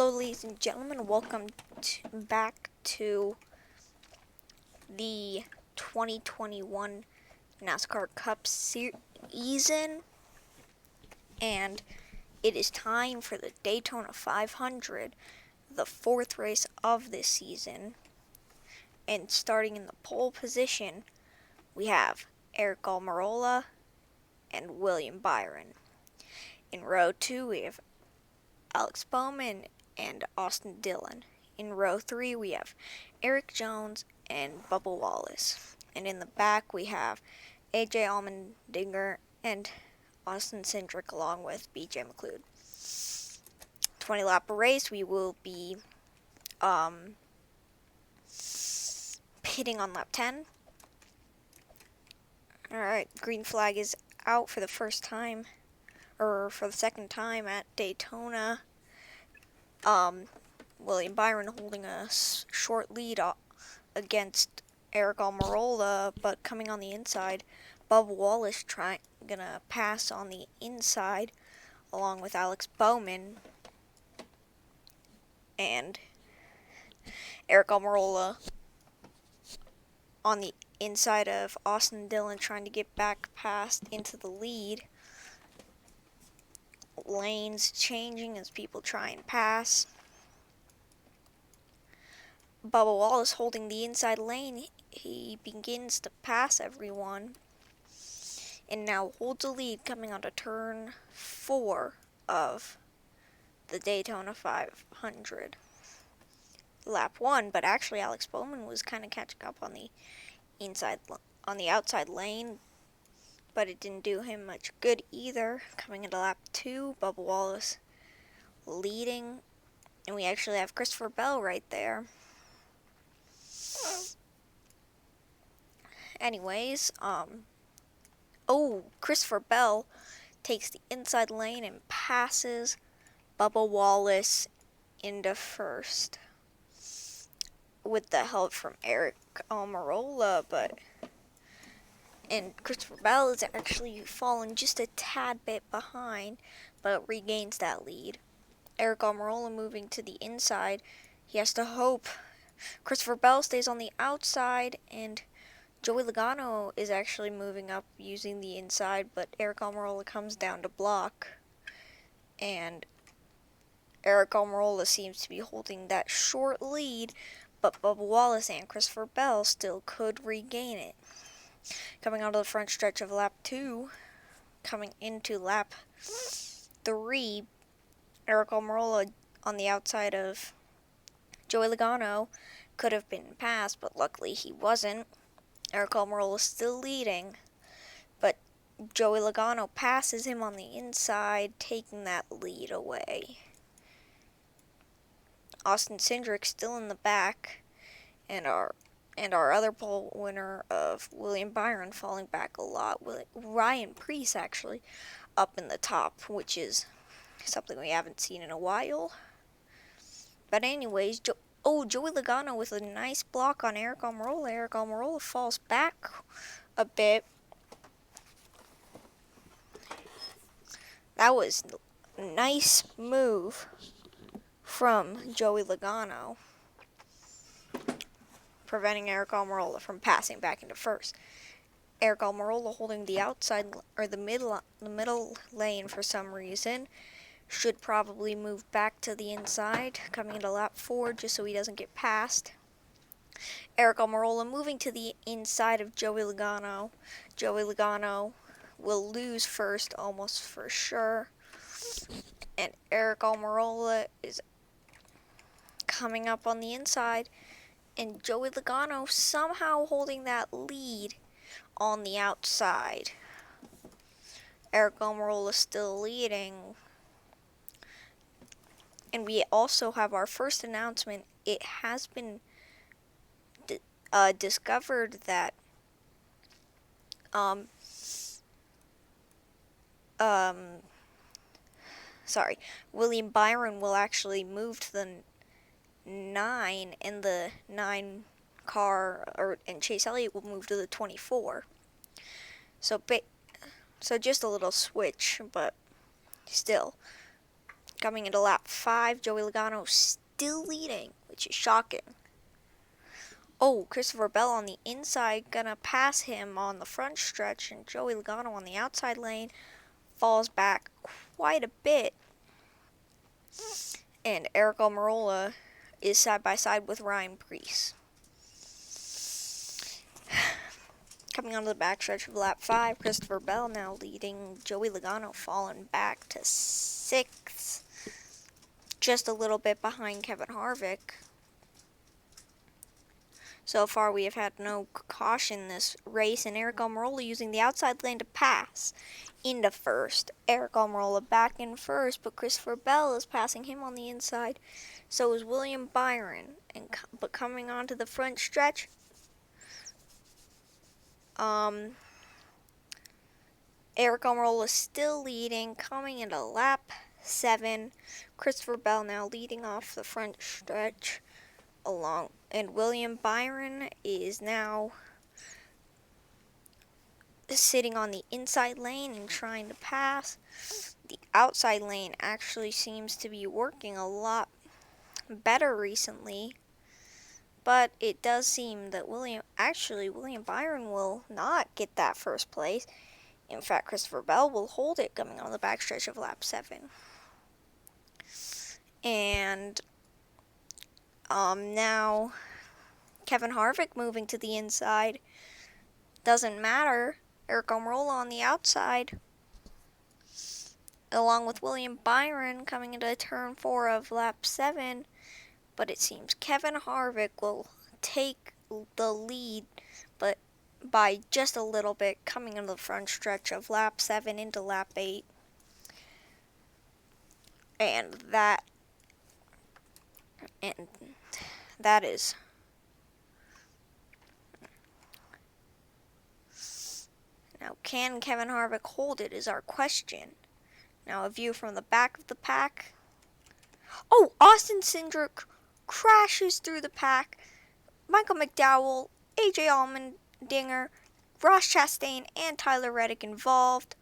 Hello, ladies and gentlemen. Welcome back to the 2021 NASCAR Cup season, and it is time for the Daytona 500, the fourth race of this season. And starting in the pole position, we have Eric Almirola and William Byron. In row 2, we have Alex Bowman and Austin Dillon. In row 3, we have Eric Jones and Bubba Wallace. And in the back, we have AJ Allmendinger and Austin Cindric along with BJ McLeod. 20-lap race, we will be pitting on lap 10. Alright, green flag is out for the first time, or for the second time at Daytona. William Byron holding a short lead against Eric Almirola, but coming on the inside, Bubba Wallace gonna pass on the inside along with Alex Bowman, and Eric Almirola on the inside of Austin Dillon trying to get back past into the lead. Lanes changing as people try and pass. Bubba Wallace holding the inside lane. He begins to pass everyone and now holds a lead coming onto turn 4 of the Daytona 500. Lap 1, but actually Alex Bowman was kind of catching up on the outside lane, but it didn't do him much good either. Coming into lap 2, Bubba Wallace leading, and we actually have Christopher Bell right there. Anyways, Christopher Bell takes the inside lane and passes Bubba Wallace into first with the help from Eric Almirola, and Christopher Bell is actually fallen just a tad bit behind, but regains that lead. Eric Almirola moving to the inside. He has to hope Christopher Bell stays on the outside, and Joey Logano is actually moving up using the inside, but Eric Almirola comes down to block, and Eric Almirola seems to be holding that short lead, but Bubba Wallace and Christopher Bell still could regain it. Coming onto the front stretch of lap 2, coming into lap 3, Eric Almirola on the outside of Joey Logano could have been passed, but luckily he wasn't. Eric Almirola is still leading, but Joey Logano passes him on the inside, taking that lead away. Austin Cindric still in the back, and our other pole winner of William Byron falling back a lot. Ryan Preece actually up in the top, which is something we haven't seen in a while. But anyways, Joey Logano with a nice block on Eric Almirola. Eric Almirola falls back a bit. That was a nice move from Joey Logano, preventing Eric Almirola from passing back into first. Eric Almirola holding the outside or the middle lane for some reason. Should probably move back to the inside, coming into lap 4 just so he doesn't get passed. Eric Almirola moving to the inside of Joey Logano. Joey Logano will lose first almost for sure. And Eric Almirola is coming up on the inside, and Joey Logano somehow holding that lead on the outside. Eric Almirola still leading. And we also have our first announcement. It has been discovered that William Byron will actually move to the 9, and the 9 car, and Chase Elliott will move to the 24. So just a little switch, but still. Coming into lap 5, Joey Logano still leading, which is shocking. Oh, Christopher Bell on the inside, gonna pass him on the front stretch, and Joey Logano on the outside lane falls back quite a bit. And Eric Almirola is side by side with Ryan Preece. Coming onto the backstretch of lap 5, Christopher Bell now leading, Joey Logano falling back to 6th. Just a little bit behind Kevin Harvick. So far, we have had no caution this race, and Eric Almirola using the outside lane to pass into first. Eric Almirola back in first, but Christopher Bell is passing him on the inside. So is William Byron. But coming onto the front stretch, Eric Almirola still leading, coming into lap 7. Christopher Bell now leading off the front stretch and William Byron is now sitting on the inside lane and trying to pass. The outside lane actually seems to be working a lot better recently, but it does seem that William Byron will not get that first place. In fact, Christopher Bell will hold it coming on the backstretch of lap 7. And now Kevin Harvick moving to the inside. Doesn't matter. Eric Almirola on the outside, along with William Byron coming into turn 4 of lap 7. But it seems Kevin Harvick will take the lead, but by just a little bit, coming into the front stretch of lap 7 into lap 8. And that is now, can Kevin Harvick hold it is our question. Now a view from the back of the pack. Oh, Austin Cindric crashes through the pack. Michael McDowell, AJ Allmendinger, Ross Chastain, and Tyler Reddick involved.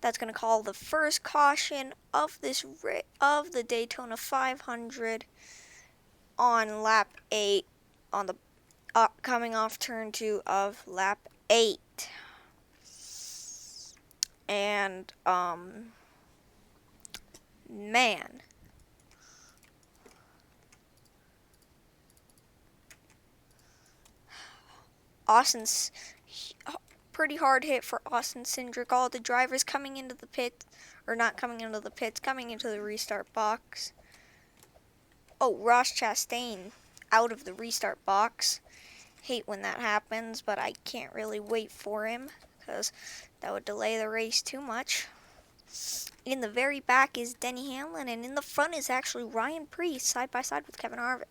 That's going to call the first caution of the Daytona 500 on lap 8, on the coming off turn 2 of lap 8. And man, Austin's pretty hard hit for Austin Cindric. All the drivers coming into the pits, or not coming into the pits, coming into the restart box. Oh, Ross Chastain out of the restart box. Hate when that happens, but I can't really wait for him because that would delay the race too much. In the very back is Denny Hamlin, and in the front is actually Ryan Preece, side by side with Kevin Harvick.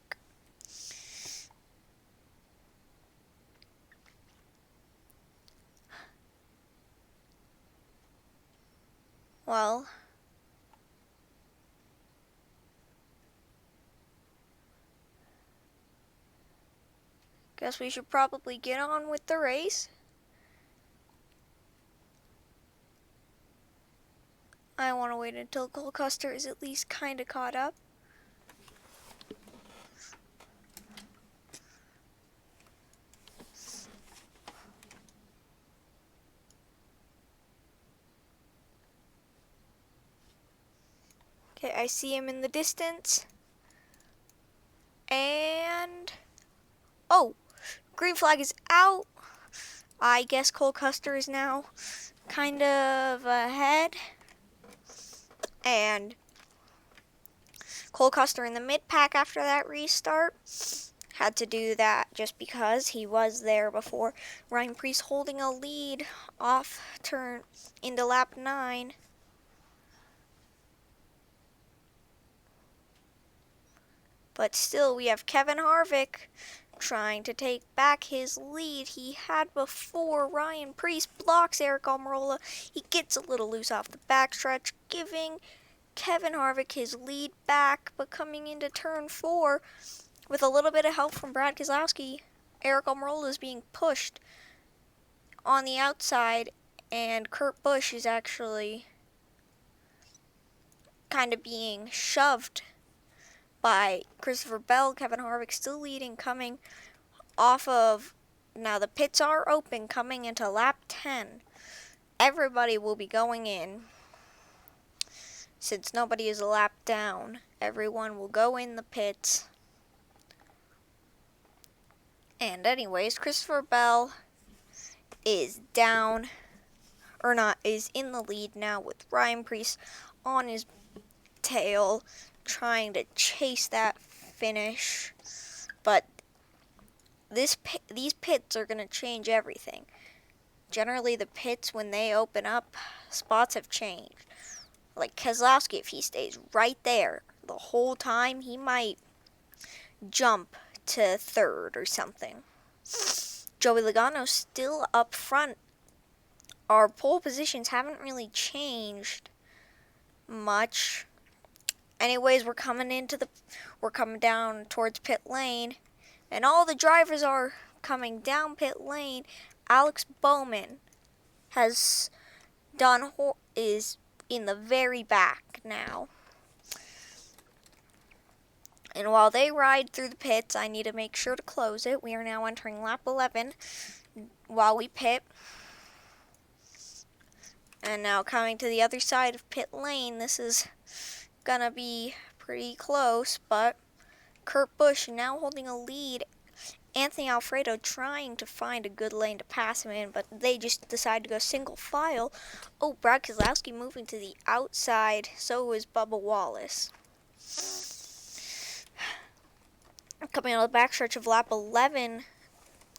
Well, guess we should probably get on with the race. I want to wait until Cole Custer is at least kind of caught up. Okay, I see him in the distance. And oh, green flag is out. I guess Cole Custer is now kind of ahead. And Cole Custer in the mid-pack after that restart. Had to do that just because he was there before. Ryan Preece holding a lead off turn into lap 9. But still, we have Kevin Harvick trying to take back his lead he had before. Ryan Preece blocks Eric Almirola. He gets a little loose off the backstretch, giving Kevin Harvick his lead back. But coming into turn 4, with a little bit of help from Brad Keselowski, Eric Almirola is being pushed on the outside, and Kurt Busch is actually kind of being shoved by Christopher Bell. Kevin Harvick still leading, coming off of, now the pits are open, coming into lap 10. Everybody will be going in. Since nobody is a lap down, everyone will go in the pits. And anyways, Christopher Bell is down, or not, is in the lead now with Ryan Preece on his tail, trying to chase that finish. But these pits are going to change everything. Generally, the pits, when they open up, spots have changed. Like Keselowski, if he stays right there the whole time, he might jump to third or something. Joey Logano's still up front. Our pole positions haven't really changed much. Anyways, we're coming down towards pit lane, and all the drivers are coming down pit lane. Alex Bowman is in the very back now. And while they ride through the pits, I need to make sure to close it. We are now entering lap 11 while we pit. And now coming to the other side of pit lane, this is gonna be pretty close, but Kurt Busch now holding a lead. Anthony Alfredo trying to find a good lane to pass him in, but they just decided to go single file. Oh, Brad Keselowski moving to the outside, so is Bubba Wallace. Coming out of the backstretch of lap 11,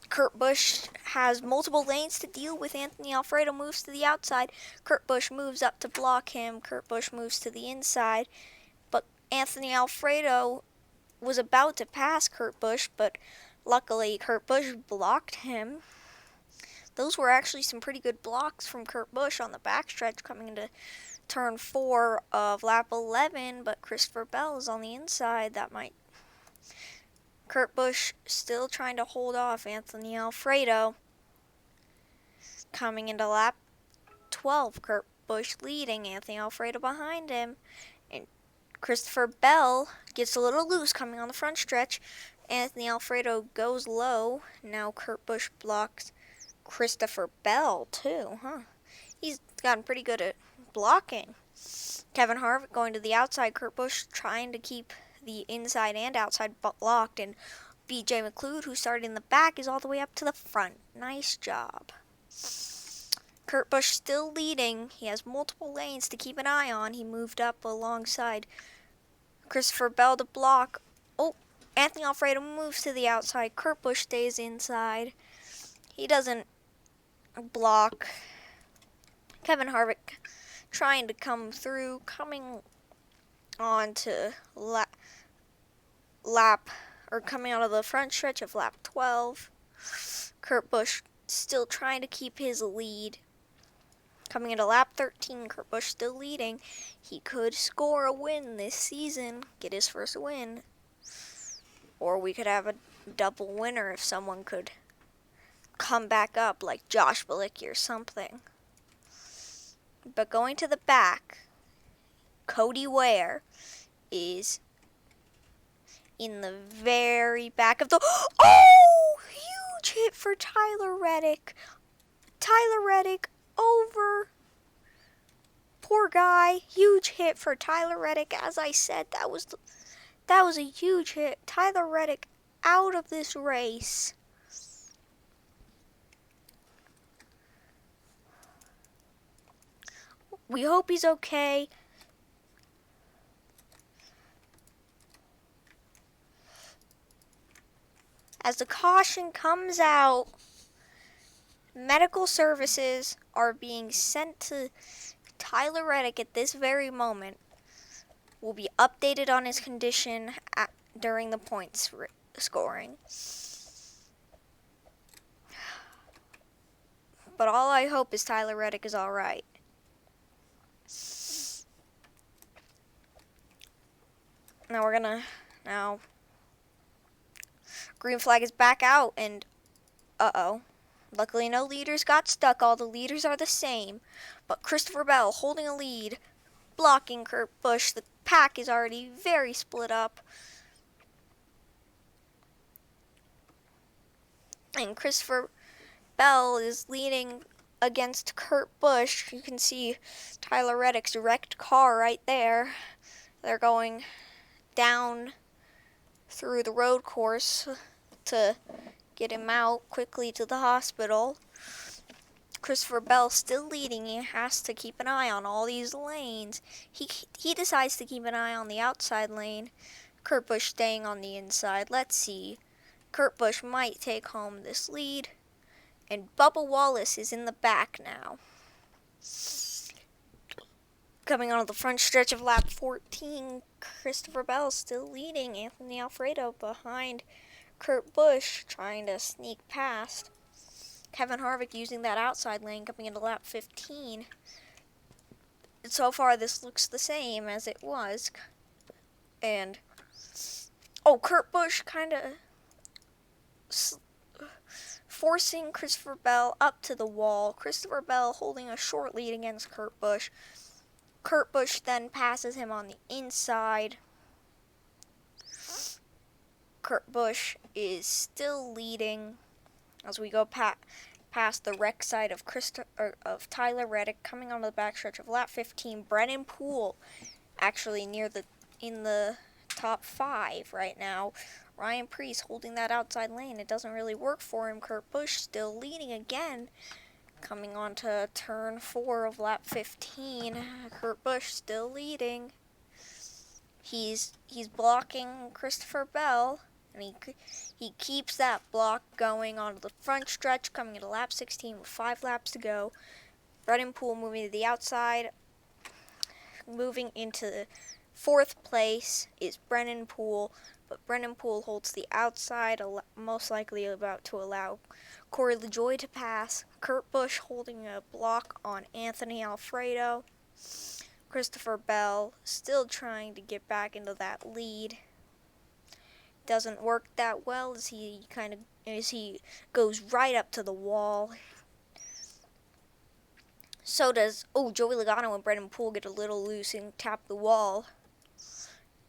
Kurt Busch has multiple lanes to deal with. Anthony Alfredo moves to the outside. Kurt Busch moves up to block him. Kurt Busch moves to the inside. But Anthony Alfredo was about to pass Kurt Busch, but luckily Kurt Busch blocked him. Those were actually some pretty good blocks from Kurt Busch on the backstretch coming into turn 4 of lap 11, but Christopher Bell is on the inside. Kurt Busch still trying to hold off Anthony Alfredo. Coming into lap 12, Kurt Busch leading, Anthony Alfredo behind him. And Christopher Bell gets a little loose coming on the front stretch. Anthony Alfredo goes low. Now Kurt Busch blocks Christopher Bell too, He's gotten pretty good at blocking. Kevin Harvick going to the outside. Kurt Busch trying to keep the inside and outside blocked, and BJ McLeod, who started in the back, is all the way up to the front. Nice job. Kurt Busch still leading. He has multiple lanes to keep an eye on. He moved up alongside Christopher Bell to block. Oh, Anthony Alfredo moves to the outside. Kurt Busch stays inside. He doesn't block. Kevin Harvick trying to come through, coming on to coming out of the front stretch of lap 12. Kurt Busch still trying to keep his lead. Coming into lap 13, Kurt Busch still leading. He could score a win this season, get his first win. Or we could have a double winner if someone could come back up like Josh Bilicki or something. But going to the back, Cody Ware is in the very back of the... Oh! Huge hit for Tyler Reddick. Tyler Reddick over. Poor guy. Huge hit for Tyler Reddick. As I said, that was a huge hit. Tyler Reddick out of this race. We hope he's okay. As the caution comes out, medical services are being sent to Tyler Reddick at this very moment. Will be updated on his condition during the points scoring. But all I hope is Tyler Reddick is all right. Now green flag is back out, and luckily no leaders got stuck. All the leaders are the same, but Christopher Bell holding a lead blocking Kurt Busch. The pack is already very split up. And Christopher Bell is leading against Kurt Busch. You can see Tyler Reddick's wrecked car right there. They're going down through the road course to get him out quickly to the hospital. Christopher Bell still leading. He has to keep an eye on all these lanes. He decides to keep an eye on the outside lane. Kurt Busch staying on the inside. Let's see. Kurt Busch might take home this lead. And Bubba Wallace is in the back now. Coming onto the front stretch of lap 14, Christopher Bell still leading. Anthony Alfredo behind Kurt Busch, trying to sneak past. Kevin Harvick using that outside lane coming into lap 15. So far, this looks the same as it was. And, Kurt Busch kind of forcing Christopher Bell up to the wall. Christopher Bell holding a short lead against Kurt Busch. Kurt Busch then passes him on the inside. Kurt Busch is still leading as we go past the wreck side of Tyler Reddick, coming onto the backstretch of lap 15. Brennan Poole actually in the top 5 right now. Ryan Preece holding that outside lane. It doesn't really work for him. Kurt Busch still leading again. Coming on to turn 4 of lap 15. Kurt Busch still leading. He's blocking Christopher Bell. And he keeps that block going onto the front stretch, coming into lap 16 with 5 laps to go. Brennan Poole moving to the outside. Moving into 4th place is Brennan Poole. But Brennan Poole holds the outside, most likely about to allow Corey LaJoie to pass. Kurt Busch holding a block on Anthony Alfredo. Christopher Bell still trying to get back into that lead. Doesn't work that well as he goes right up to the wall. So does Joey Logano and Brennan Poole get a little loose and tap the wall.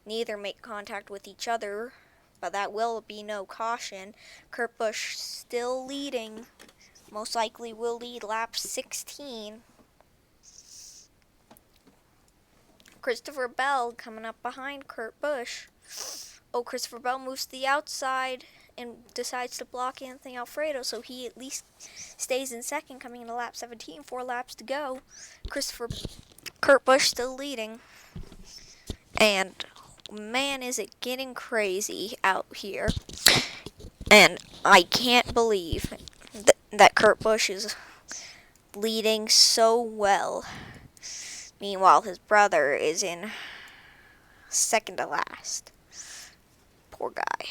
Neither make contact with each other, but that will be no caution. Kurt Busch still leading. Most likely will lead lap 16. Christopher Bell coming up behind Kurt Busch. Christopher Bell moves to the outside and decides to block Anthony Alfredo, so he at least stays in second, coming into lap 17, 4 laps to go. Kurt Busch still leading. And man, is it getting crazy out here. And I can't believe that Kurt Busch is leading so well. Meanwhile, his brother is in second to last. Poor guy.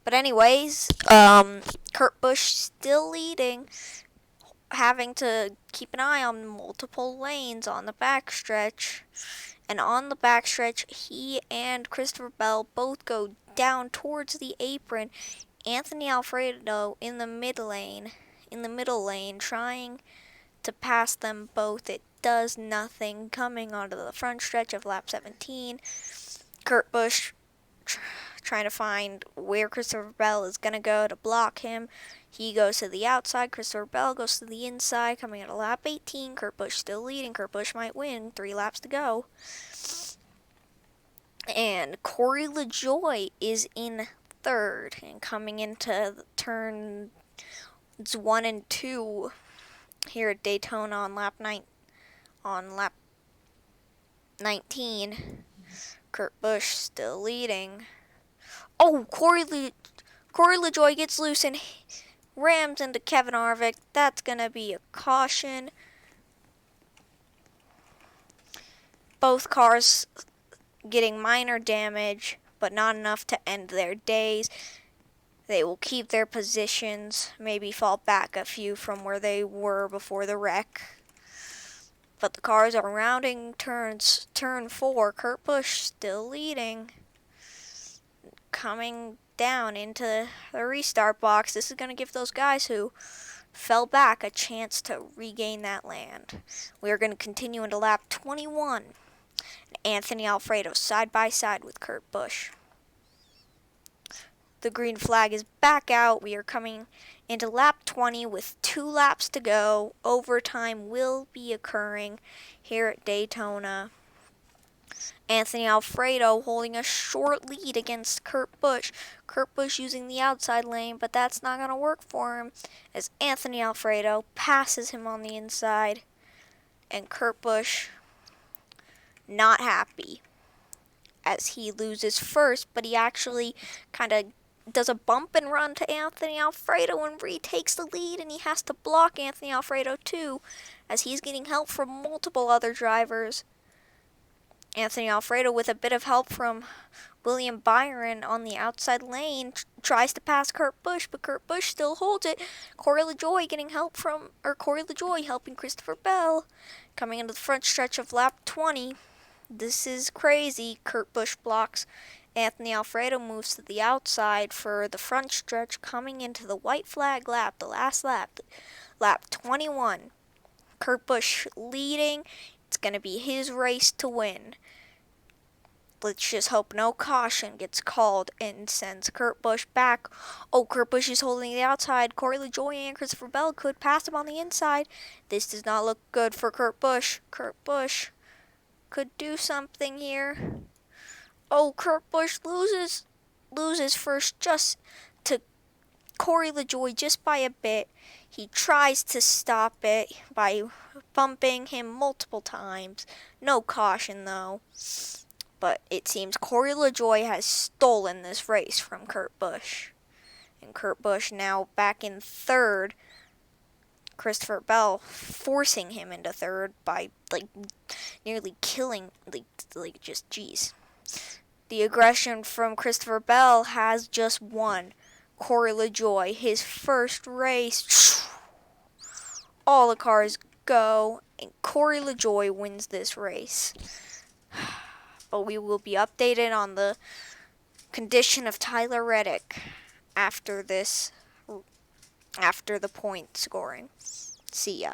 But anyways, Kurt Busch still leading, having to keep an eye on multiple lanes on the backstretch. And on the backstretch, he and Christopher Bell both go down towards the apron. Anthony Alfredo in the middle lane, trying to pass them both. It does nothing. Coming onto the front stretch of lap 17, Kurt Busch trying to find where Christopher Bell is going to go to block him. He goes to the outside. Christopher Bell goes to the inside. Coming into lap 18, Kurt Busch still leading. Kurt Busch might win. 3 laps to go. And Corey LaJoie is in third. And coming into the turns 1 and 2 here at Daytona on lap 19. Kurt Busch still leading. Corey LaJoie gets loose and rams into Kevin Harvick. That's going to be a caution. Both cars getting minor damage, but not enough to end their days. They will keep their positions, maybe fall back a few from where they were before the wreck. But the cars are rounding turn 4. Kurt Busch still leading. Coming down into the restart box. This is going to give those guys who fell back a chance to regain that land. We are going to continue into lap 21. Anthony Alfredo side by side with Kurt Busch. The green flag is back out. We are coming into lap 20 with 2 laps to go. Overtime will be occurring here at Daytona. Anthony Alfredo holding a short lead against Kurt Busch. Kurt Busch using the outside lane, but that's not going to work for him as Anthony Alfredo passes him on the inside. And Kurt Busch not happy as he loses first, but he actually kind of does a bump and run to Anthony Alfredo and retakes the lead, and he has to block Anthony Alfredo too as he's getting help from multiple other drivers. Anthony Alfredo, with a bit of help from William Byron on the outside lane, tries to pass Kurt Busch, but Kurt Busch still holds it. Corey LaJoie helping Christopher Bell. Coming into the front stretch of lap 20. This is crazy. Kurt Busch blocks. Anthony Alfredo moves to the outside for the front stretch, coming into the white flag lap, the last lap, lap 21. Kurt Busch leading. It's going to be his race to win. Let's just hope no caution gets called and sends Kurt Busch back. Oh, Kurt Busch is holding the outside. Corey LaJoie and Christopher Bell could pass him on the inside. This does not look good for Kurt Busch. Kurt Busch could do something here. Oh, Kurt Busch loses first just to Corey LaJoie just by a bit. He tries to stop it by bumping him multiple times. No caution though. But it seems Corey LaJoie has stolen this race from Kurt Busch. And Kurt Busch now back in third. Christopher Bell forcing him into third by nearly killing, just jeez. The aggression from Christopher Bell has just won Corey LaJoie his first race. All the cars go, and Corey LaJoie wins this race. But we will be updated on the condition of Tyler Reddick after the point scoring. See ya.